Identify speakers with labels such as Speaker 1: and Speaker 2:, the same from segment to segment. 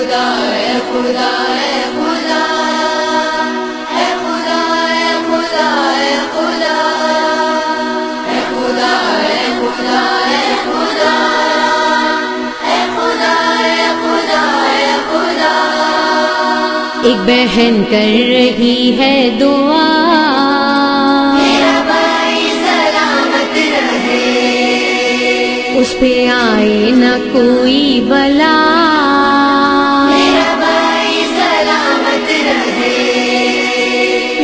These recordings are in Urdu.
Speaker 1: خدا اے خدا اے خدا اے خدا اے خدا اے خدا اے خدا اے خدا اے خدا اے خدا اے خدا اے خدا.
Speaker 2: ایک بہن کر رہی ہے دعا،
Speaker 1: میرا بھائی سلامت رہے،
Speaker 2: اس پہ آئے نہ کوئی بلا.
Speaker 1: میرا بھائی سلامت رہے،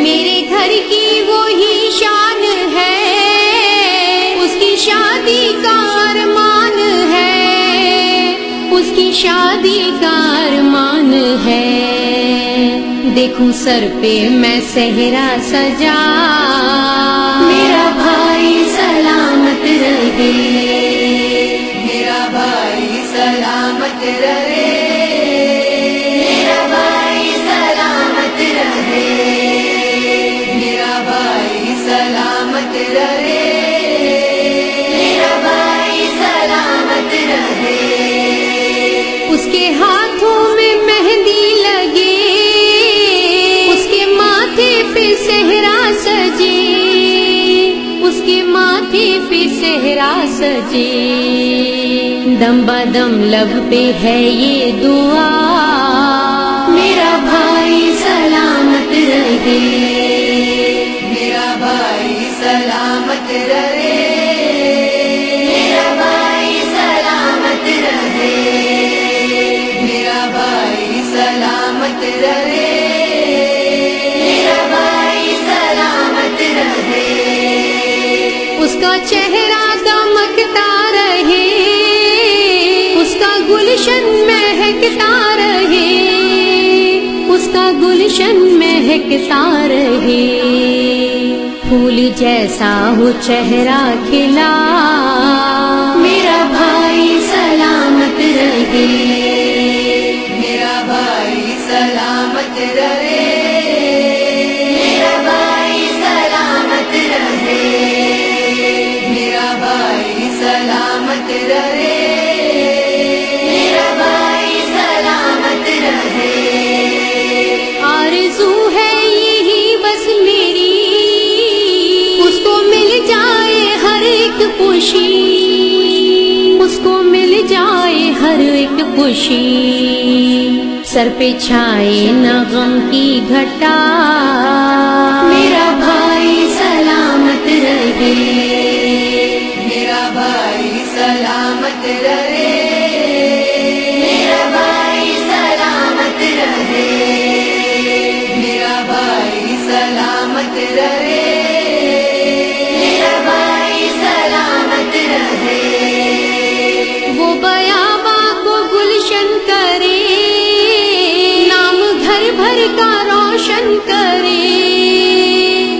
Speaker 2: میرے گھر کی وہی شان ہے، اس کی شادی کا ارمان ہے، اس کی شادی کا ارمان ہے. دیکھوں سر پہ میں صحرا سجا،
Speaker 1: میرا بھائی سلامت رہے، میرا بھائی سلامت رہے، میرا بھائی سلامت رہے، میرا بھائی سلامت رہے، میرا بھائی سلامت رہے.
Speaker 2: اس کے ہاتھوں میں مہندی لگے، اس کے ماتھے پہ صحرا سجے، اس کے ماتھے پہ صحرا سجے. دم بدم لب پہ ہے یہ دعا،
Speaker 1: میرا بھائی سلامت رہے، میرا بھائی سلامت رہے، میرا بھائی سلامت رہے، میرا بھائی سلامت رہے، میرا بھائی سلامت رہے.
Speaker 2: اس کا چہرہ دمکتا رہے، اس کا گلشن مہکتا رہے، اس کا گلشن مہکتا رہے. پھول جیسا ہو چہرہ کھلا،
Speaker 1: میرا بھائی سلامت رہے، میرا بھائی سلامت رہے، میرا بھائی سلامت رہے، میرا بھائی سلامت رہے، میرا بھائی سلامت رہے.
Speaker 2: آرزو ہے یہی بس میری، اس کو مل جائے ہر ایک خوشی، اس کو مل جائے ہر ایک خوشی. سر پہ چھائے نہ غم کی گھٹا،
Speaker 1: میرا بھائی سلامت رہے، میرا بھائی سلامت رہے، میرا بھائی سلامت رہے، میرا بھائی سلامت رہے، میرا بھائی سلامت رہے.
Speaker 2: وہ بیاباں کو گلشن کرے، نام گھر بھر کا روشن کرے،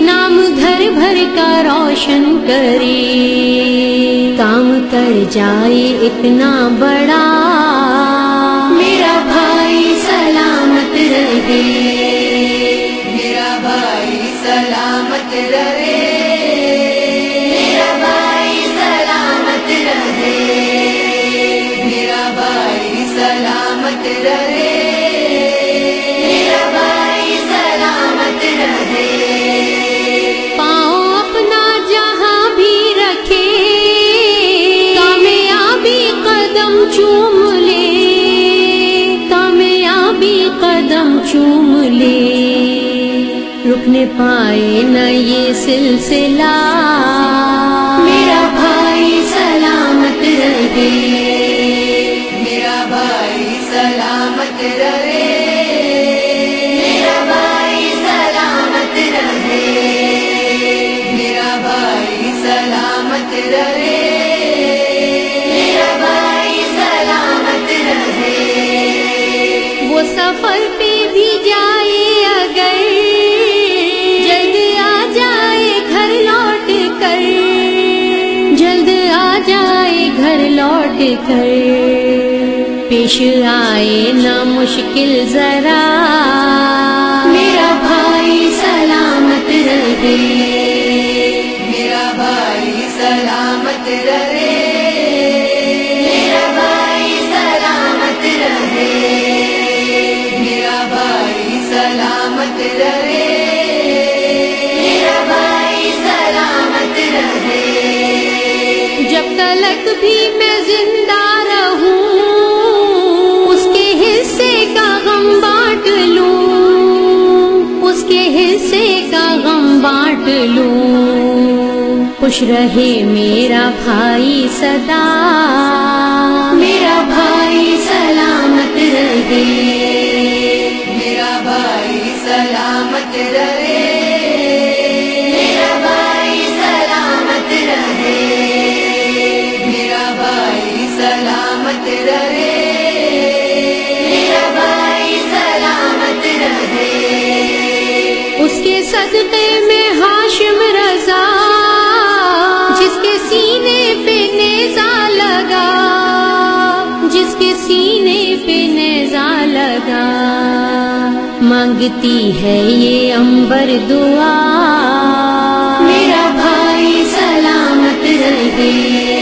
Speaker 2: نام گھر بھر کا روشن کرے. کام کر جائے اتنا بڑا،
Speaker 1: میرا بھائی سلامت رہے، میرا بھائی سلامت رہے، میرا بھائی سلامت رہے، میرا بھائی سلامت رہے، میرا بھائی سلامت رہے.
Speaker 2: پاؤں اپنا جہاں بھی رکھے، کامیابی قدم چوم لے، کامیابی قدم چوم لے. رکنے پائے نہ یہ سلسلہ،
Speaker 1: میرا بھائی سلامت رہے، میرا بھائی سلامت رہے، میرا بھائی سلامت رہے، میرا بھائی سلامت رہے، میرا بھائی سلامت رہے.
Speaker 2: وہ سفر پہ بھی جائے اگر، جلد آ جائے گھر لوٹ کر، جلد آ جائے گھر لوٹ کر. پیش آئے نہ مشکل ذرا،
Speaker 1: میرا بھائی سلامت رہے، میرا بھائی سلامت رہے، میرا بھائی سلامت رہے، رہے، میرا بھائی سلامت رہے،
Speaker 2: جب تلک بھی میں زندہ رہوں اس کے حصے کا غم بانٹ لوں، اس کے حصے کا غم بانٹ لوں، خوش رہے میرا بھائی سدا،
Speaker 1: میرا بھائی سلامت رہے، میرا بھائی سلامت رہے، میرا بھائی سلامت رہے، میرا بھائی سلامت رہے، میرا بھائی سلامت رہے،
Speaker 2: اس کے صدقے میں ہاشم رضا جس کے سینے پہ نیزہ لگا، جس کے سینے پہ نیزہ لگا، مانگتی ہے یہ عنبر دعا،
Speaker 1: میرا بھائی سلامت رہے،